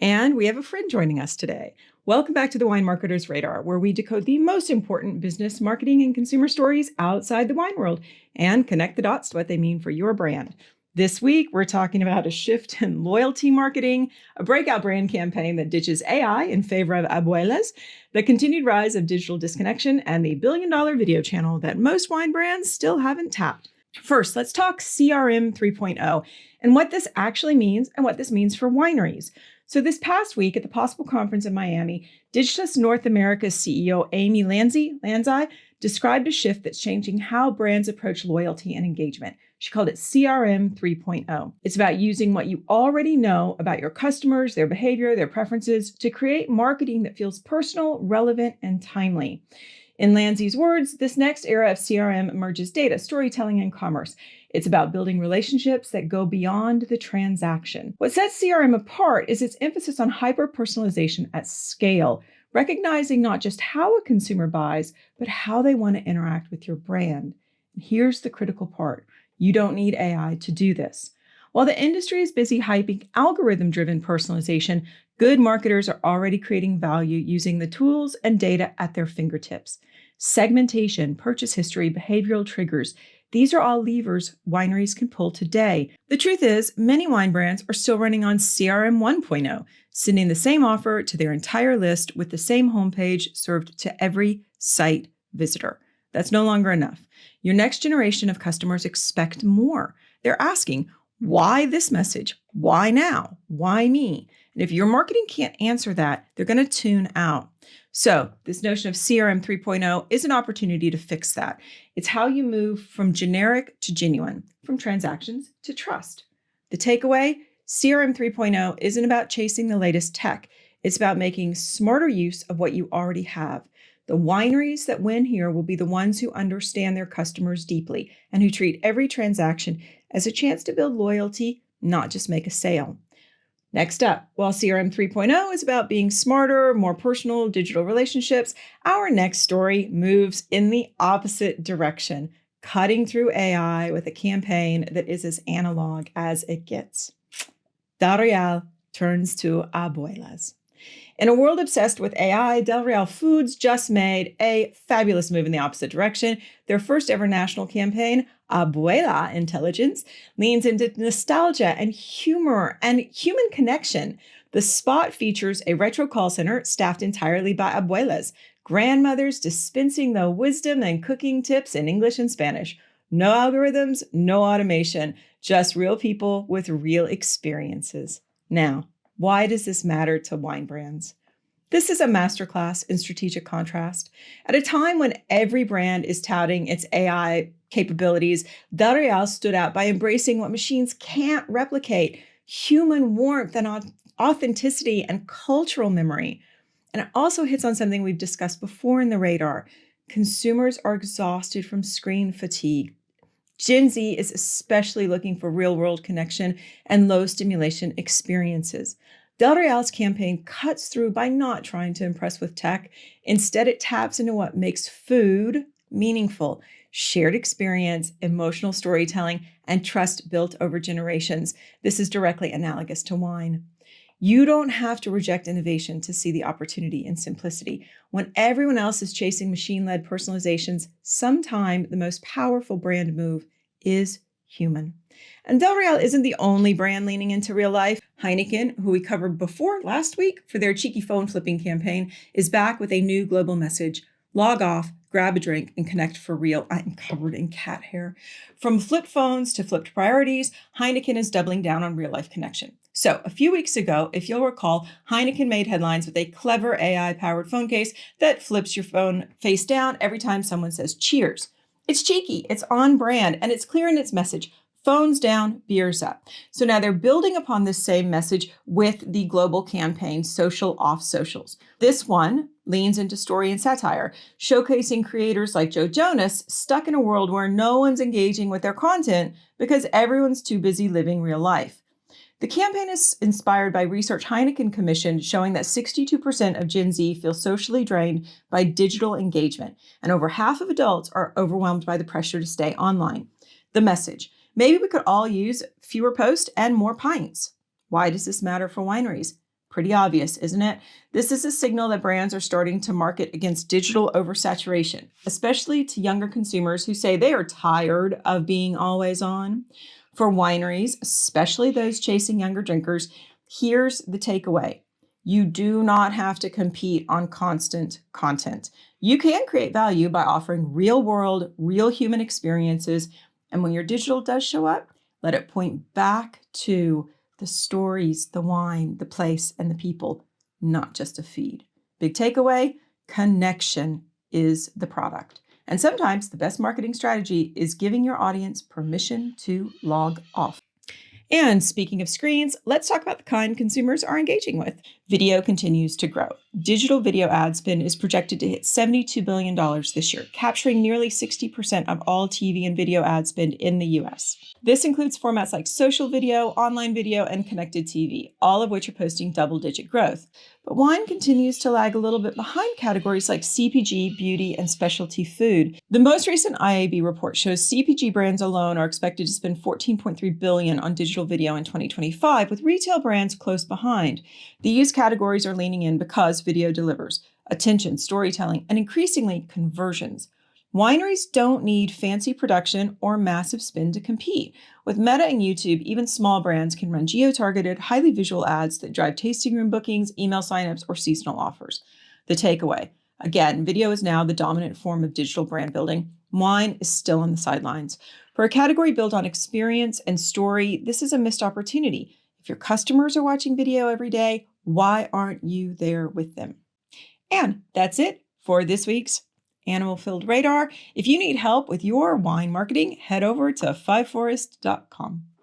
And we have a friend joining us today. Welcome back to the Wine Marketer's Radar, where we decode the most important business, marketing, and consumer stories outside the wine world and connect the dots to what they mean for your brand. This week, we're talking about a shift in loyalty marketing, a breakout brand campaign that ditches AI in favor of Abuelas, the continued rise of digital disconnection, and the billion-dollar video channel that most wine brands still haven't tapped. First, let's talk CRM 3.0 and what this actually means and what this means for wineries. So this past week at the Possible Conference in Miami, Digitalist North America's CEO Amy Lanzi described a shift that's changing how brands approach loyalty and engagement. She called it CRM 3.0. It's about using what you already know about your customers, their behavior, their preferences to create marketing that feels personal, relevant, and timely. In Lanzi's words, this next era of CRM merges data, storytelling, and commerce. It's about building relationships that go beyond the transaction. What sets CRM apart is its emphasis on hyper-personalization at scale, recognizing not just how a consumer buys, but how they want to interact with your brand. And here's the critical part. You don't need AI to do this. While the industry is busy hyping algorithm-driven personalization, good marketers are already creating value using the tools and data at their fingertips. Segmentation, purchase history, behavioral triggers, these are all levers wineries can pull today. The truth is, many wine brands are still running on CRM 1.0, sending the same offer to their entire list with the same homepage served to every site visitor. That's no longer enough. Your next generation of customers expect more. They're asking, why this message? Why now? Why me? And if your marketing can't answer that, they're going to tune out. So this notion of CRM 3.0 is an opportunity to fix that. It's how you move from generic to genuine, from transactions to trust. The takeaway, CRM 3.0 isn't about chasing the latest tech. It's about making smarter use of what you already have. The wineries that win here will be the ones who understand their customers deeply and who treat every transaction as a chance to build loyalty, not just make a sale. Next up, while CRM 3.0 is about being smarter, more personal digital relationships, our next story moves in the opposite direction, cutting through AI with a campaign that is as analog as it gets. Del Real turns to Abuelas. In a world obsessed with AI, Del Real Foods just made a fabulous move in the opposite direction. Their first ever national campaign, Abuela Intelligence, leans into nostalgia and humor and human connection. The spot features a retro call center staffed entirely by abuelas, grandmothers dispensing the wisdom and cooking tips in English and Spanish. No algorithms, no automation, just real people with real experiences. Now, why does this matter to wine brands? This is a masterclass in strategic contrast. At a time when every brand is touting its AI capabilities, Del Real stood out by embracing what machines can't replicate: human warmth and authenticity and cultural memory. And it also hits on something we've discussed before in the radar. Consumers are exhausted from screen fatigue. Gen Z is especially looking for real-world connection and low stimulation experiences. Del Real's campaign cuts through by not trying to impress with tech. Instead, it taps into what makes food meaningful: shared experience, emotional storytelling, and trust built over generations. This is directly analogous to wine. You don't have to reject innovation to see the opportunity in simplicity. When everyone else is chasing machine-led personalizations, sometimes the most powerful brand move is human. And Del Real isn't the only brand leaning into real life. Heineken, who we covered before last week for their cheeky phone flipping campaign, is back with a new global message: log off, grab a drink, and connect for real. I'm covered in cat hair. From flip phones to flipped priorities, Heineken is doubling down on real-life connection. So a few weeks ago, if you'll recall, Heineken made headlines with a clever AI-powered phone case that flips your phone face down every time someone says cheers. It's cheeky, it's on brand, and it's clear in its message: phones down, beers up. So now they're building upon this same message with the global campaign Social Off Socials. This one leans into story and satire, showcasing creators like Joe Jonas stuck in a world where no one's engaging with their content because everyone's too busy living real life. The campaign is inspired by research Heineken commissioned showing that 62% of Gen Z feel socially drained by digital engagement, and over half of adults are overwhelmed by the pressure to stay online. The message: maybe we could all use fewer posts and more pints. Why does this matter for wineries? Pretty obvious, isn't it? This is a signal that brands are starting to market against digital oversaturation, especially to younger consumers who say they are tired of being always on. For wineries, especially those chasing younger drinkers, here's the takeaway. You do not have to compete on constant content. You can create value by offering real world, real human experiences. And when your digital does show up, let it point back to the stories, the wine, the place, and the people, not just a feed. Big takeaway, connection is the product. And sometimes the best marketing strategy is giving your audience permission to log off. And speaking of screens, let's talk about the kind consumers are engaging with. Video continues to grow. Digital video ad spend is projected to hit $72 billion this year, capturing nearly 60% of all TV and video ad spend in the US. This includes formats like social video, online video, and connected TV, all of which are posting double-digit growth. But wine continues to lag a little bit behind categories like CPG, beauty, and specialty food. The most recent IAB report shows CPG brands alone are expected to spend $14.3 billion on digital video in 2025, with retail brands close behind. These categories are leaning in because video delivers attention, storytelling, and increasingly conversions. Wineries don't need fancy production or massive spend to compete. With Meta and YouTube, even small brands can run geo-targeted, highly visual ads that drive tasting room bookings, email signups, or seasonal offers. The takeaway, again, video is now the dominant form of digital brand building. Wine is still on the sidelines. For a category built on experience and story, this is a missed opportunity. If your customers are watching video every day, why aren't you there with them? And that's it for this week's Animal Filled Radar. If you need help with your wine marketing, head over to fiveforest.com.